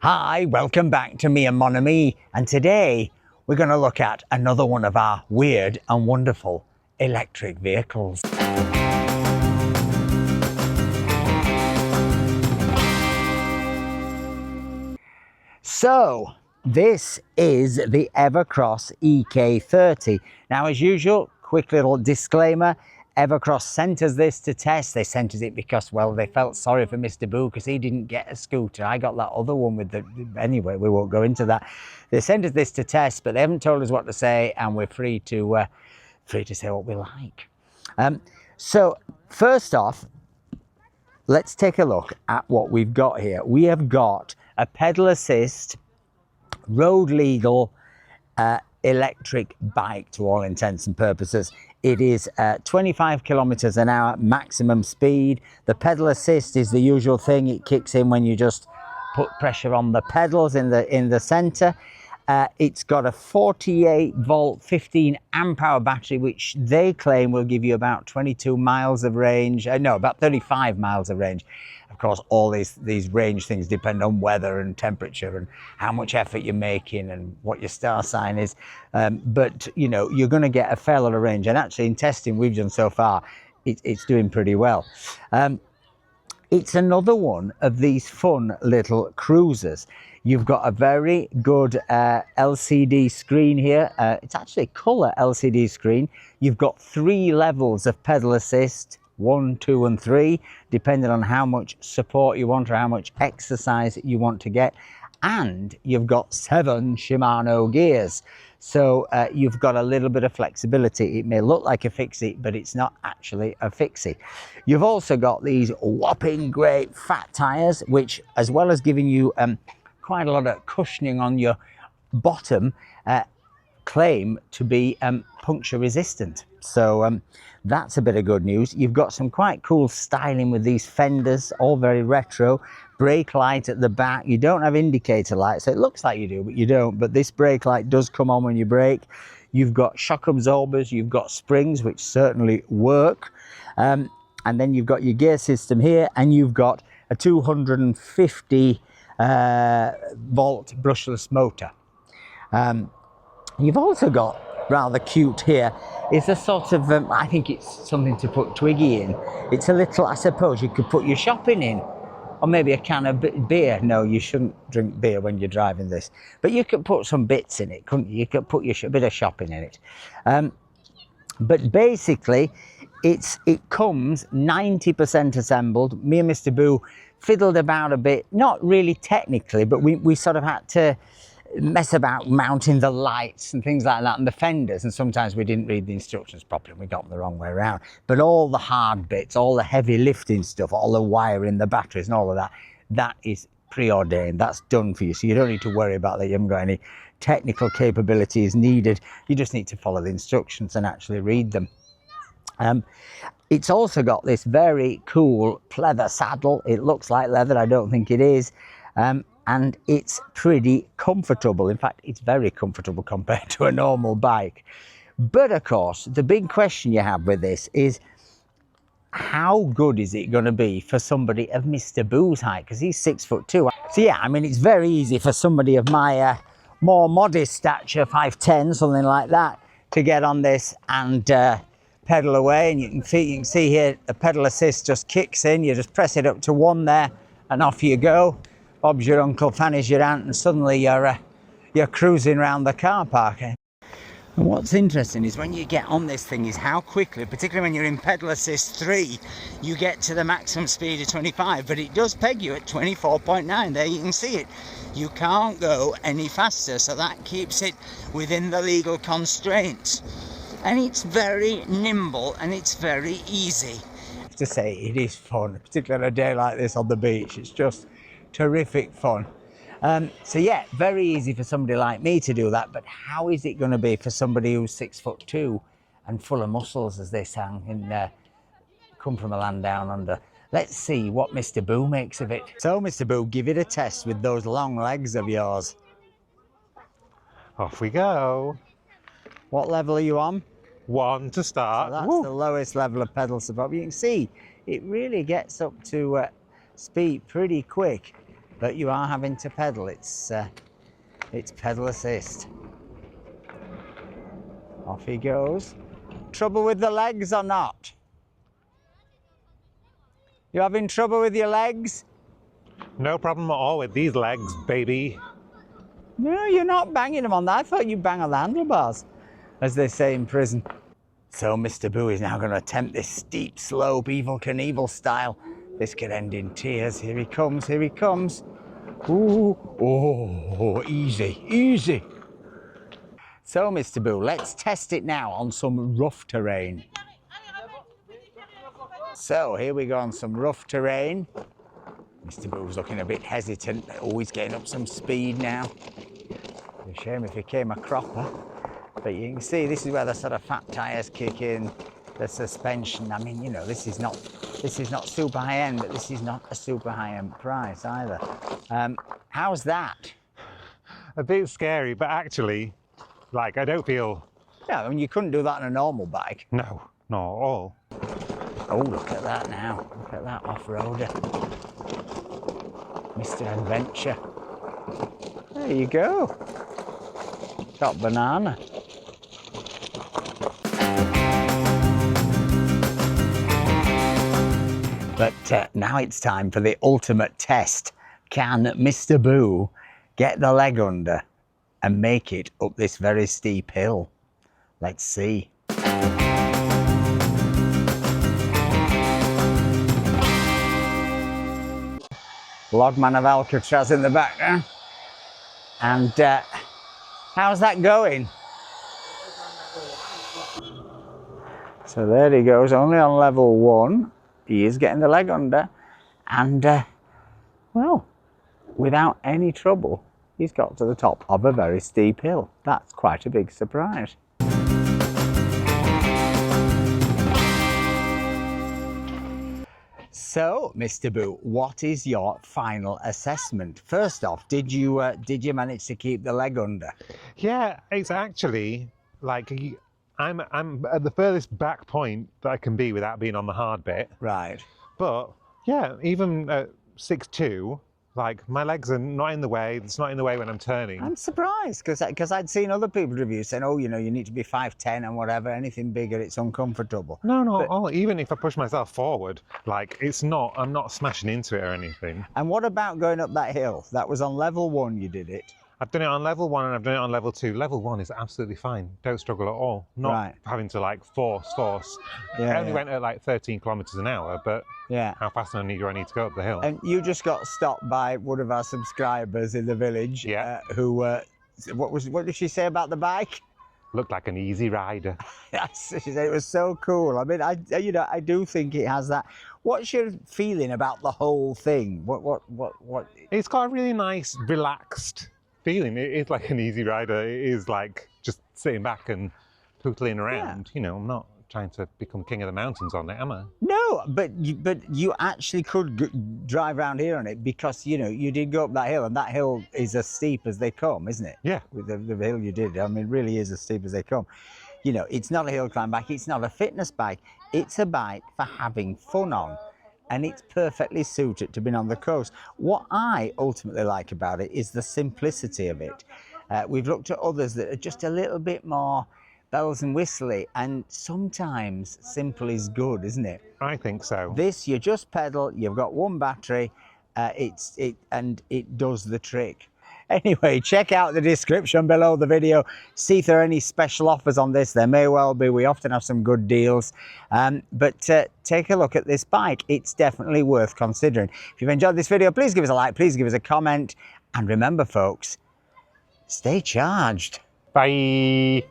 Hi, welcome back to me and Mon Ami, and today we're going to look at another one of our weird and wonderful electric vehicles. So, this is the Evercross EK30. Now, as usual, quick little disclaimer, Evercross sent us this to test. They sent us it because, well, they felt sorry for Mr. Boo because he didn't get a scooter. I got that other one with the... Anyway, we won't go into that. They sent us this to test, but they haven't told us what to say, and we're free to say what we like. So, first off, let's take a look at what we've got here. We have got a pedal assist, road legal, electric bike to all intents and purposes. It is 25 kilometers an hour maximum speed. The pedal assist is the usual thing. It kicks in when you just put pressure on the pedals in the center. It's got a 48 volt 15 amp hour battery, which they claim will give you about 22 miles of range. No, about 35 miles of range. Of course, all these range things depend on weather and temperature and how much effort you're making and what your star sign is. But, you know, you're going to get a fair lot of range. And actually, in testing we've done so far, it's doing pretty well. It's another one of these fun little cruisers. You've got a very good LCD screen here. It's actually a colour LCD screen. You've got 3 levels of pedal assist, 1, 2 and 3, depending on how much support you want or how much exercise you want to get. And you've got 7 Shimano gears. So you've got a little bit of flexibility. It may look like a fixie, but it's not actually a fixie. You've also got these whopping great fat tyres, which, as well as giving you quite a lot of cushioning on your bottom, claim to be puncture resistant. So that's a bit of good news. You've got some quite cool styling with these fenders, all very retro. Brake light at the back. You don't have indicator lights, so it looks like you do, but you don't. But this brake light does come on when you brake. You've got shock absorbers, you've got springs, which certainly work. And then you've got your gear system here, and you've got a 250 volt brushless motor. You've also got, rather cute here, is a sort of, I think it's something to put Twiggy in. It's a little, I suppose you could put your shopping in, or maybe a can of beer. No, you shouldn't drink beer when you're driving this, but you could put some bits in it, couldn't you? You could put your bit of shopping in it. But basically, it comes 90% assembled. Me and Mr. Boo fiddled about a bit, not really technically, but we sort of had to mess about mounting the lights and things like that and the fenders, and sometimes we didn't read the instructions properly and we got them the wrong way around. But all the hard bits, all the heavy lifting stuff, all the wiring, the batteries and all of that, that is preordained. That's done for you, so you don't need to worry about that. You haven't got any technical capabilities needed. You just need to follow the instructions and actually read them. It's also got this very cool pleather saddle. It looks like leather, I don't think it is. And it's pretty comfortable. In fact, it's very comfortable compared to a normal bike. But of course, the big question you have with this is, how good is it going to be for somebody of Mr. Boo's height? Because he's 6'2". So yeah, I mean, it's very easy for somebody of my more modest stature, 5'10", something like that, to get on this and pedal away. And you can see here, the pedal assist just kicks in. You just press it up to 1 there, and off you go. Bob's your uncle, Fanny's your aunt, and suddenly you're cruising around the car park. And what's interesting is when you get on this thing is how quickly, particularly when you're in pedal assist 3, you get to the maximum speed of 25, but it does peg you at 24.9. There you can see it. You can't go any faster, so that keeps it within the legal constraints. And it's very nimble and it's very easy. To say it is fun, particularly on a day like this on the beach. It's just terrific fun. So yeah, very easy for somebody like me to do that, but how is it going to be for somebody who's 6'2" and full of muscles, as they sang and come from a land down under? Let's see what Mr. Boo makes of it. So Mr. Boo, give it a test with those long legs of yours. Off we go. What level are you on? 1 to start. So that's Woo. the lowest level of pedal support. You can see it really gets up to speed pretty quick. but you are having to pedal. It's pedal assist. Off he goes. Trouble with the legs or not? You having trouble with your legs? No problem at all with these legs, baby. No, you're not banging them on that. I thought you'd bang on the handlebars, as they say in prison. So Mr. Boo is now going to attempt this steep slope, Evel Knievel style. This could end in tears. Here he comes, here he comes. Ooh, oh, easy, easy. So Mr. Boo, let's test it now on some rough terrain. So here we go on some rough terrain. Mr. Boo's looking a bit hesitant. Oh, he's getting up some speed now. It's a shame if he came a cropper. But you can see this is where the sort of fat tyres kick in, the suspension. I mean, you know, this is not super high end, but this is not a super high end price either. How's that? A bit scary, but actually, like, I don't feel... Yeah, I mean, you couldn't do that on a normal bike. No, not at all. Oh, look at that now. Look at that off-roader. Mr. Adventure. There you go. Top banana. But now it's time for the ultimate test. Can Mr. Boo get the leg under and make it up this very steep hill? Let's see. Logman of Alcatraz in the background. And how's that going? So there he goes, only on level 1. He is getting the leg under. And, well, without any trouble, he's got to the top of a very steep hill. That's quite a big surprise. So, Mr. Boo, what is your final assessment? First off, did you manage to keep the leg under? Yeah, it's actually like I'm at the furthest back point that I can be without being on the hard bit. Right. But yeah, even at 6'2", like my legs are not in the way. It's not in the way when I'm turning. I'm surprised because I'd seen other people's reviews saying, oh, you know, you need to be 5'10" and whatever. Anything bigger, it's uncomfortable. No, not at all. Even if I push myself forward, like it's not. I'm not smashing into it or anything. And what about going up that hill? That was on level 1. You did it. I've done it on level 1 and I've done it on level 2. Level 1 is absolutely fine. Don't struggle at all. Not having to like force. Yeah, I only went at like 13 kilometers an hour, but yeah. How fast do I need to go up the hill? And you just got stopped by one of our subscribers in the village. Yeah. Who? What did she say about the bike? Looked like an easy rider. Yes, she said it was so cool. I mean, I do think it has that. What's your feeling about the whole thing? What? It's got a really nice, relaxed feeling. It is like an easy rider. It is like just sitting back and pootling around. Yeah. You know, I'm not trying to become king of the mountains on it, am I? No, but you actually could drive around here on it because, you know, you did go up that hill and that hill is as steep as they come, isn't it? Yeah. With the hill you did. I mean, it really is as steep as they come. You know, it's not a hill climb bike. It's not a fitness bike. It's a bike for having fun on. And it's perfectly suited to being on the coast. What I ultimately like about it is the simplicity of it. We've looked at others that are just a little bit more bells and whistly, and sometimes simple is good, isn't it? I think so. This, you just pedal, you've got one battery, and it does the trick. Anyway, check out the description below the video. See if there are any special offers on this. There may well be. We often have some good deals. But take a look at this bike. It's definitely worth considering. If you've enjoyed this video, please give us a like. Please give us a comment. And remember, folks, stay charged. Bye.